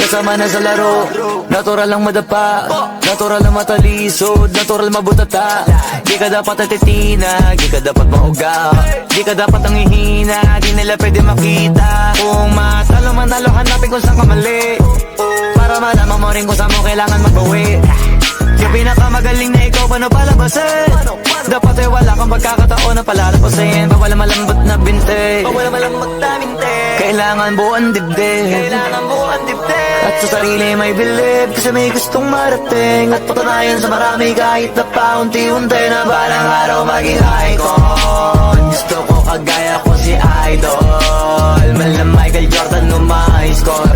kasama na sa laro. Natural lang madapa, natural lang matalisod, natural mabutata. Di ka dapat atitina, di ka dapat mauga, di ka dapat ang ihina, di nila pwede makita. Kung matalo man talo, hanapin kung saan ka mali, para malaman mo rin kung saan mo kailangan magbawi. Yung pinakamagaling na ikaw, paano palabasin? Dapat ay wala kang pagkakataon na palalabasin. Bawal malambot na binte, bawal malambot na binte. Kailangan buuan dibdib, kailangan buuan dibdib. At sa sarili may bilib, kasi may gustong marating. At patunayan sa marami kahit na paunti-unti, na balang araw maging icon. Gusto ko kagaya ko si Idol, mal na Michael Jordan no ma-score.